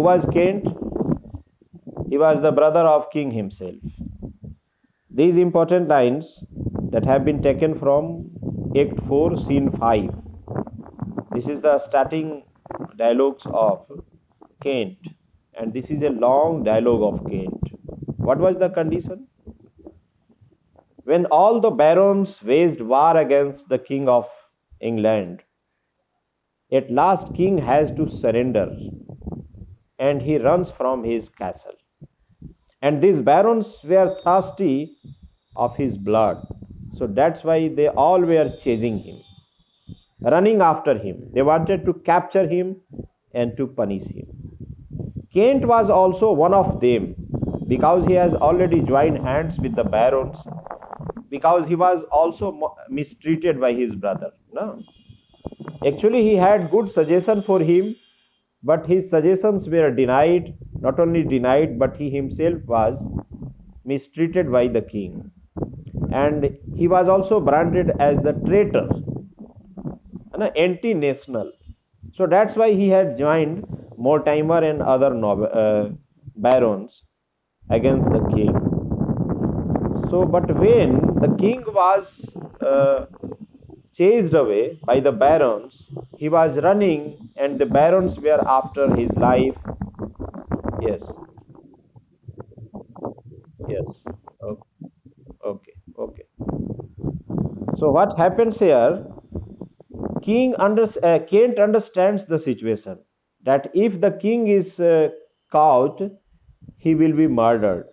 Who was Kent? He was the brother of king himself. These important lines that have been taken from Act 4, Scene 5. This is the starting dialogues of Kent, and this is a long dialogue of Kent. What was the condition? When all the barons waged war against the king of England, at last king has to surrender, and he runs from his castle. And these barons were thirsty of his blood, so that's why they all were chasing him, running after him. They wanted to capture him and to punish him. Kent was also one of them, because he has already joined hands with the barons, because he was also mistreated by his brother. No, actually he had good suggestion for him, but his suggestions were denied. Not only denied, but he himself was mistreated by the king, and he was also branded as the traitor, an anti-national. So that's why he had joined Mortimer and other barons against the king. So, but when the king was chased away by the barons, he was running, and the barons were after his life. Yes, yes. Okay, okay. So what happens here? Kent understands the situation, that if the king is caught, he will be murdered.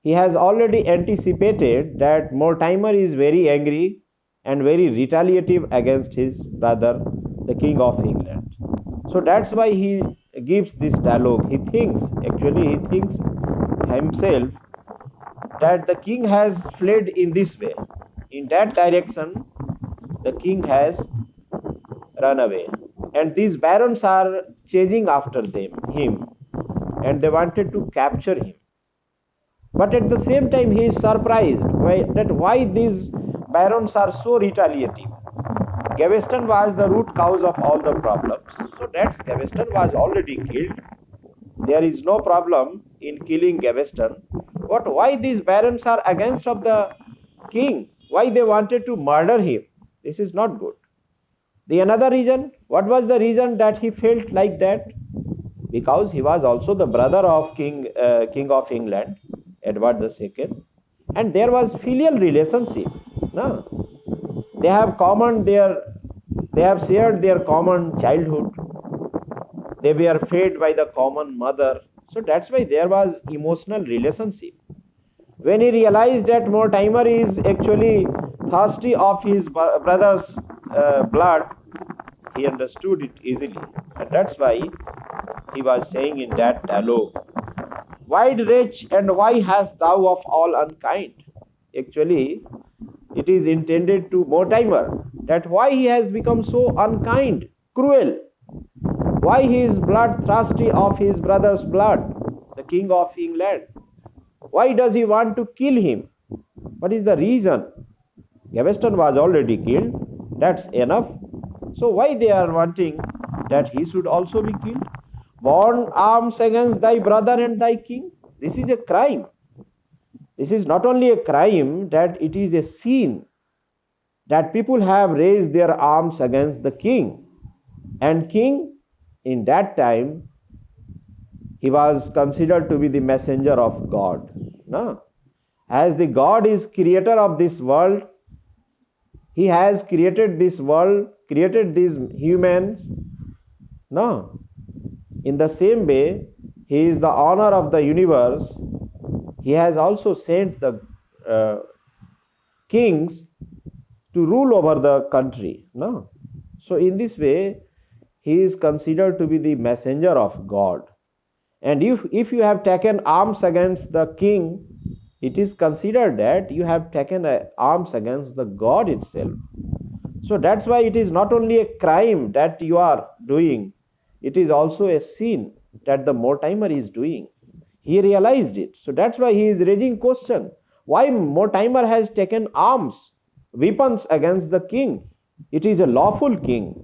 He has already anticipated that Mortimer is very angry and very retaliative against his brother, the king of England. So that's why he gives this dialogue. He thinks himself that the king has fled in this way. In that direction, the king has run away. And these barons are chasing after him, and they wanted to capture him. But at the same time, he is surprised why these barons are so retaliative. Gaveston was the root cause of all the problems. So that Gaveston was already killed. There is no problem in killing Gaveston. But why these barons are against of the king? Why they wanted to murder him? This is not good. The another reason, what was the reason that he felt like that? Because he was also the brother of King of England, Edward II, and there was filial relationship. No, they have shared their common childhood. They were fed by the common mother. So that's why there was emotional relationship. When he realized that Mortimer is actually thirsty of his brother's blood, he understood it easily, and that's why he was saying in that dialogue, "Wide wretch, and why hast thou of all unkind?" Actually, it is intended to Mortimer, that why he has become so unkind, cruel, why he is bloodthirsty of his brother's blood, the king of England. Why does he want to kill him? What is the reason? Gaveston was already killed. That's enough. So why they are wanting that he should also be killed? Born arms against thy brother and thy king. This is a crime. This is not only a crime, that it is a sin that people have raised their arms against the king. And king, in that time, he was considered to be the messenger of God. No? As the God is creator of this world, he has created this world, created these humans. No. In the same way, he is the owner of the universe. He has also sent the kings to rule over the country. No. So in this way, he is considered to be the messenger of God. And if you have taken arms against the king, it is considered that you have taken arms against the God itself. So that's why it is not only a crime that you are doing, it is also a sin that the Mortimer is doing. He realized it. So that's why he is raising question. Why Mortimer has taken arms, weapons against the king? It is a lawful king.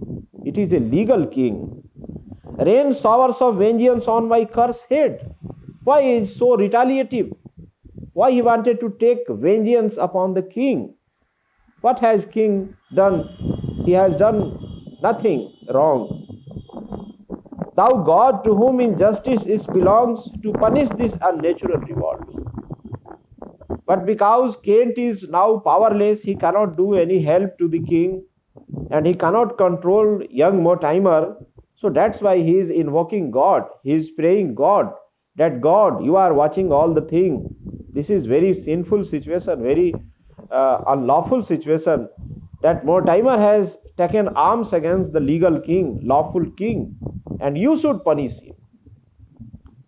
It is a legal king. Rain showers of vengeance on my cursed head. Why he is so retaliative? Why he wanted to take vengeance upon the king? What has king done? He has done nothing wrong. Thou God, to whom injustice is belongs, to punish this unnatural revolt. But because Kent is now powerless, he cannot do any help to the king, and he cannot control young Mortimer. So that's why he is invoking God. He is praying God, that God, you are watching all the thing. This is very sinful situation, very unlawful situation, that Mortimer has taken arms against the legal king, lawful king, and you should punish him.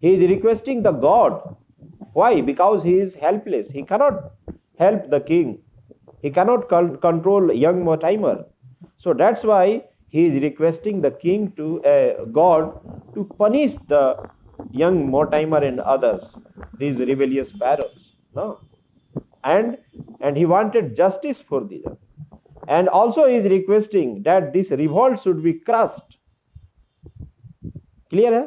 He is requesting the God. Why? Because he is helpless. He cannot help the king. He cannot control young Mortimer. So that's why he is requesting the king to God to punish the young Mortimer and others, these rebellious barons. No? And he wanted justice for them. And also he is requesting that this revolt should be crushed. Clear? Hai?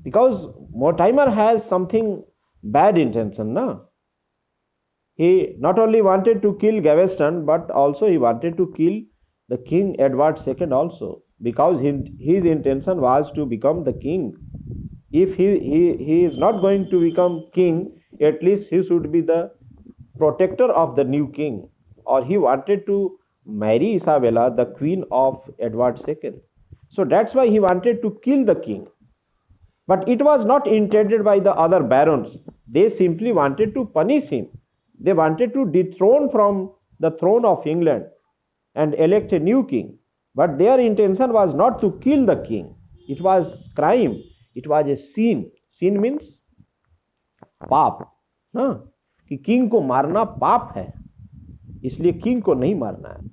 Because Mortimer has something bad intention, no? He not only wanted to kill Gaveston, but also he wanted to kill the King Edward II also, because his intention was to become the king. If he is not going to become king, at least he should be the protector of the new king. Or he wanted to marry Isabella, the queen of Edward II. So that's why he wanted to kill the king. But it was not intended by the other barons. They simply wanted to punish him. They wanted to dethrone from the throne of England and elect a new king. But their intention was not to kill the king. It was crime. It was a sin. Sin means पाप ना, कि king को मारना पाप है, इसलिए king को नहीं मारना है.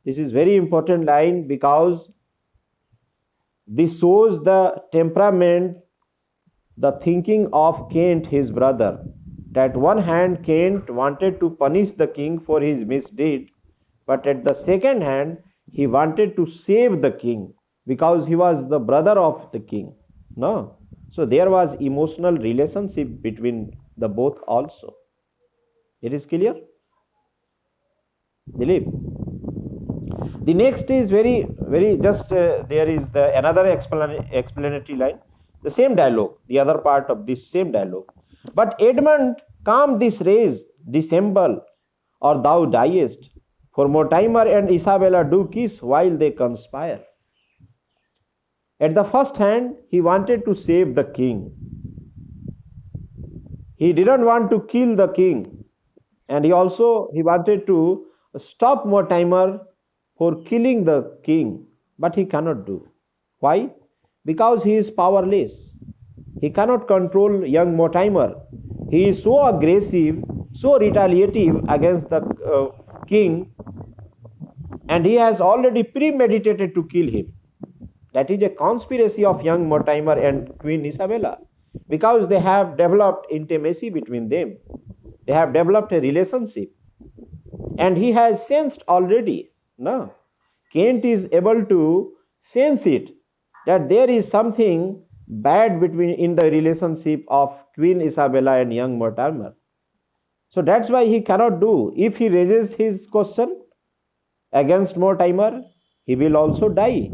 This is very important line because this shows the temperament, the thinking of Kent, his brother. That one hand Kent wanted to punish the king for his misdeed, but at the second hand he wanted to save the king because he was the brother of the king. No, so there was emotional relationship between the both also. It is clear, Dilip? The next is very just there is the another explanatory line, the same dialogue, the other part of this same dialogue. But Edmund, calm this rage, dissemble, or thou diest. For Mortimer and Isabella do kiss while they conspire. At the first hand, he wanted to save the king. He didn't want to kill the king, and he wanted to stop Mortimer for killing the king, but he cannot do. Why? Because he is powerless. He cannot control young Mortimer. He is so aggressive, so retaliative against the king, and he has already premeditated to kill him. That is a conspiracy of young Mortimer and Queen Isabella, because they have developed intimacy between them. They have developed a relationship, and he has sensed already. No, Kent is able to sense it, that there is something bad in the relationship of Queen Isabella and young Mortimer. So that's why he cannot do. If he raises his question against Mortimer, he will also die.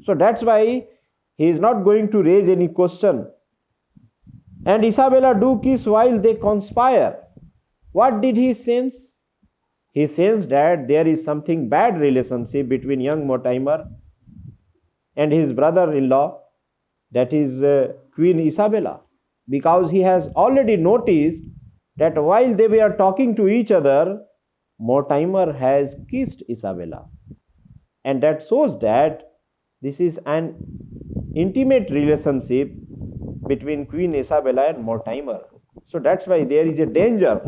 So that's why he is not going to raise any question. And Isabella do kiss while they conspire. What did he sense? He sensed that there is something bad relationship between young Mortimer and his brother-in-law, that is Queen Isabella, because he has already noticed that while they were talking to each other, Mortimer has kissed Isabella, and that shows that this is an intimate relationship between Queen Isabella and Mortimer. So that's why there is a danger.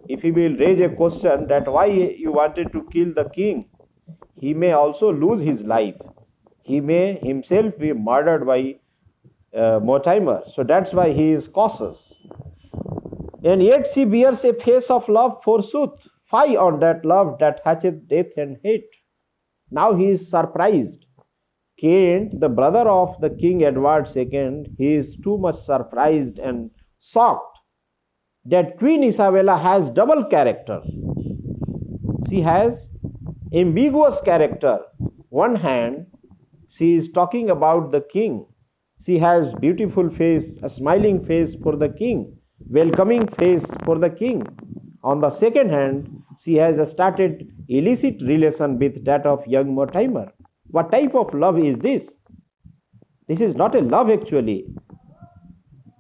If he will raise a question that why you wanted to kill the king, he may also lose his life. He may himself be murdered by Mortimer. So that's why he is cautious. And yet she bears a face of love forsooth. Fie on that love that hatcheth death and hate. Now he is surprised. Kent, the brother of the King Edward II, he is too much surprised and shocked that Queen Isabella has double character. She has ambiguous character. One hand, she is talking about the king. She has beautiful face, a smiling face for the king, welcoming face for the king. On the second hand, she has started illicit relation with that of young Mortimer. What type of love is this? This is not a love actually.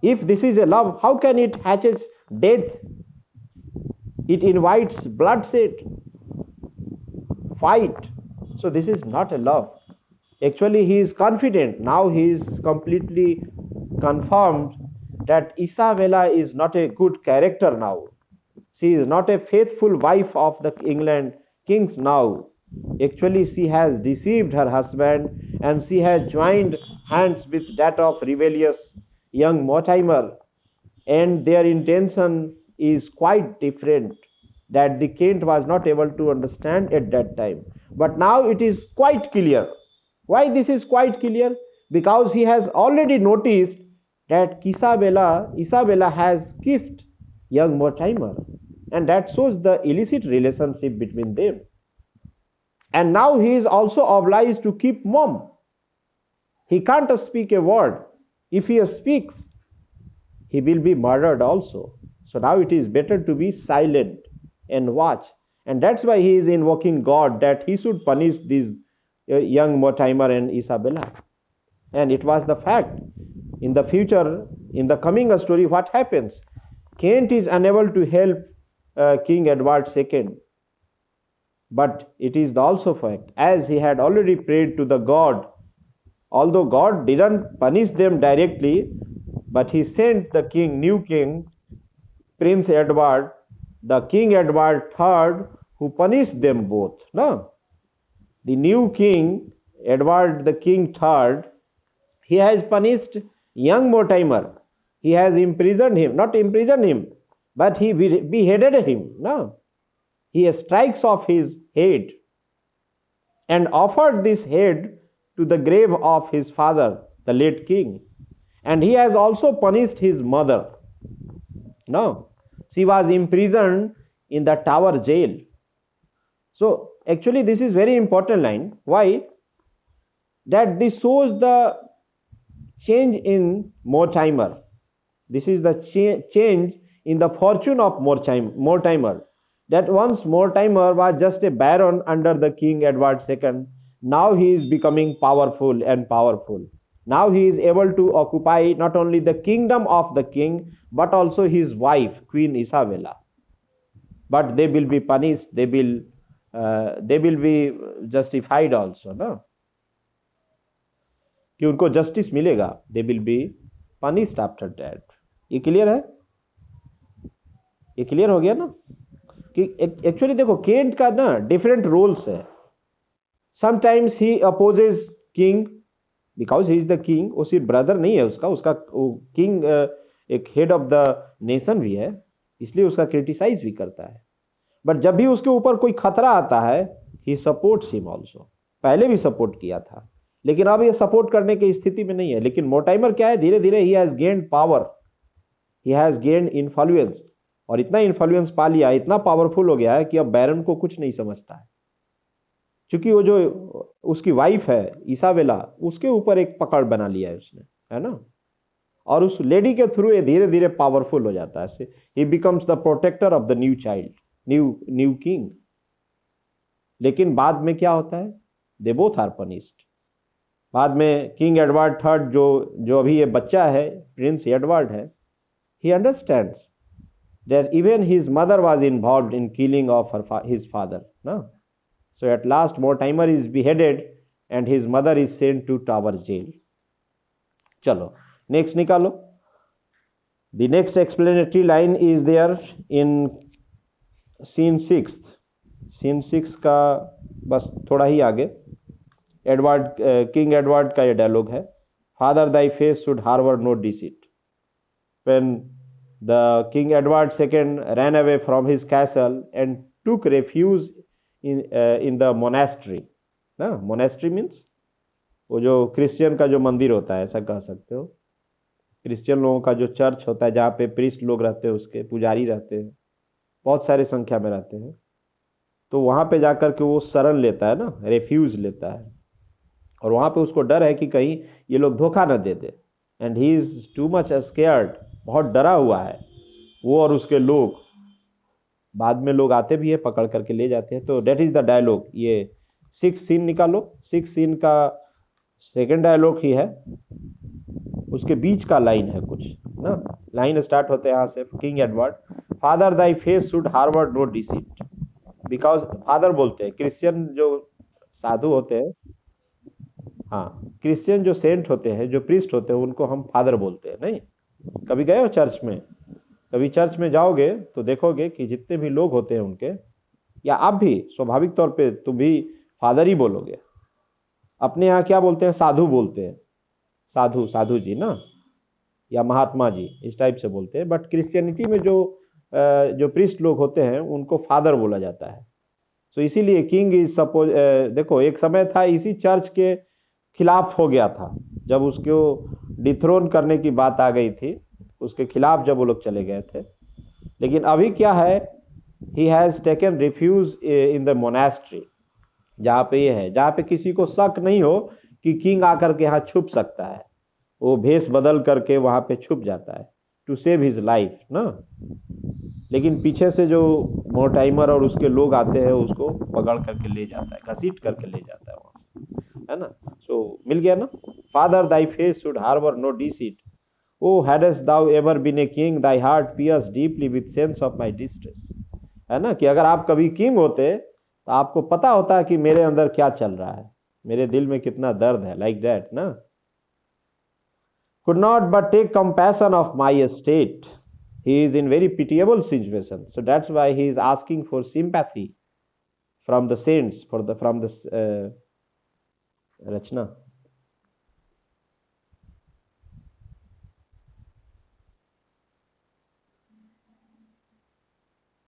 If this is a love, how can it hatches death? It invites bloodshed, fight. So this is not a love. Actually, he is confident. Now he is completely confirmed that Isabella is not a good character now. She is not a faithful wife of the England kings now. Actually, she has deceived her husband and she has joined hands with that of rebellious young Mortimer, and their intention is quite different that the Kent was not able to understand at that time. But now it is quite clear. Why this is quite clear? Because he has already noticed that Isabella has kissed young Mortimer, and that shows the illicit relationship between them. And now he is also obliged to keep mum. He can't speak a word. If he speaks, he will be murdered also. So now it is better to be silent and watch. And that's why he is invoking God that he should punish these young Mortimer and Isabella. And it was the fact. In the future, in the coming story, what happens? Kent is unable to help King Edward II. But it is also fact, as he had already prayed to the God, although God didn't punish them directly, but he sent the king, new king, Prince Edward, the King Edward III, who punished them both. No? The new king, Edward the King III, he has punished young Mortimer. He has imprisoned him, not imprisoned him, but he beheaded him. No? He strikes off his head and offered this head to the grave of his father, the late king. And he has also punished his mother. No, she was imprisoned in the Tower jail. So actually this is very important line. Why? That this shows the change in Mortimer. This is the change in the fortune of Mortimer. That once Mortimer was just a baron under the King Edward II, now he is becoming powerful and powerful. Now he is able to occupy not only the kingdom of the king, but also his wife, Queen Isabella. But they will be punished, they will be justified also, no? कि उनको justice मिलेगा, they will be punished after that. ये clear है? ये clear हो गया ना? कि एक्चुअली देखो केंट का ना डिफरेंट रोल्स है. Sometimes he opposes king because he is the king. वो सिर्फ ब्रदर नहीं है उसका किंग एक हेड ऑफ द नेशन भी है, इसलिए उसका क्रिटिसाइज भी करता है. बट जब भी उसके ऊपर कोई खतरा आता है, ही सपोर्ट्स हिम ऑल्सो. पहले भी सपोर्ट किया था, लेकिन अब ये सपोर्ट करने की स्थिति में नहीं है. लेकिन मोर्टाइमर क्या है, धीरे धीरे he has gained power, he has gained influence, और इतना इन्फ्लुएंस पा लिया, इतना पावरफुल हो गया है कि अब बैरन को कुछ नहीं समझता है. क्योंकि वो जो उसकी वाइफ है इसाबेला, उसके ऊपर एक पकड़ बना लिया है उसने, है ना. और उस लेडी के थ्रू ये धीरे धीरे पावरफुल हो जाता है. He becomes the protector of the new child, new king. लेकिन बाद में क्या होता है, दे बोथ आर पनिश्ड. बाद में किंग एडवर्ड थर्ड जो अभी ये बच्चा है, प्रिंस एडवर्ड है, he understands that even his mother was involved in killing of his father. No? So at last Mortimer is beheaded and his mother is sent to Tower jail. Chalo, next nikalo. The next explanatory line is there in scene 6th. Scene 6 का बस थोड़ा ही आगे king Edward का ये dialogue है. Father, thy face should harbor no deceit. When the King Edward II ran away from his castle and took refuge in the monastery. No? Monastery means वो जो Christian का जो मंदिर होता है, ऐसा कह सकते हो, क्रिश्चियन लोगों का जो चर्च होता है जहाँ पे प्रीस्ट लोग रहते हैं, उसके पुजारी रहते हैं, बहुत सारे संख्या में रहते हैं, तो वहां पे जाकर के वो शरण लेता है ना, रेफ्यूज लेता है, और वहां पे उसको डर है कि कहीं ये लोग धोखा न दे दे, and he is too much scared, बहुत डरा हुआ है वो और उसके लोग। बाद में लोग आते भी है, पकड़ करके ले जाते हैं। तो डेट इज द डायलॉग। ये 6 सीन निकालो, 6 सीन का सेकेंड डायलॉग ही है, उसके बीच का लाइन है कुछ ना। लाइन स्टार्ट होते हैं यहाँ से, king Edward, father thy face should harboured no deceit, because father बोलते हैं क्रिश्चियन जो साधु होते हैं, हाँ, क्रिश्चियन जो सेंट होते हैं, जो प्रीस्ट होते हैं, उनको हम फादर बोलते हैं। नहीं, कभी गए हो चर्च में? कभी चर्च में जाओगे तो देखोगे कि जितने भी लोग होते हैं उनके, या आप भी स्वाभाविक तौर पे तुम भी फादर ही बोलोगे। अपने यहाँ क्या बोलते हैं? साधु बोलते हैं, साधु, साधु जी ना, या महात्मा जी, इस टाइप से बोलते हैं। बट क्रिश्चियनिटी में जो प्रीस्ट लोग होते हैं उनको फादर बोला जाता है। सो इसीलिए किंग इज सपोज, देखो एक समय था इसी चर्च के खिलाफ हो गया था, जब उसको डिथ्रोन करने की बात आ गई थी, उसके खिलाफ जब वो लोग चले गए थे। लेकिन अभी क्या है, he has taken refuge in the monastery, जहां पे ये है, जहां पे किसी को शक नहीं हो कि किंग आकर के यहाँ छुप सकता है, वो भेष बदल करके वहां पे छुप जाता है टू सेव हिज लाइफ ना। लेकिन पीछे से जो मोटाइमर और उसके लोग आते हैं, उसको पकड़ करके ले जाता है, घसीट करके ले जाता है वहां से, है ना। सो मिल गया ना। Father thy face should harbour no deceit, O hadst thou ever been a king thy heart pierce deeply with sense of my distress, है ना, कि अगर आप कभी किंग होते तो आपको पता होता है कि मेरे अंदर क्या चल रहा है, मेरे दिल में कितना दर्द है, लाइक दैट ना। could not but take compassion of my estate. He is in very pitiable situation. So that's why he is asking for sympathy from the saints, from the Rachna.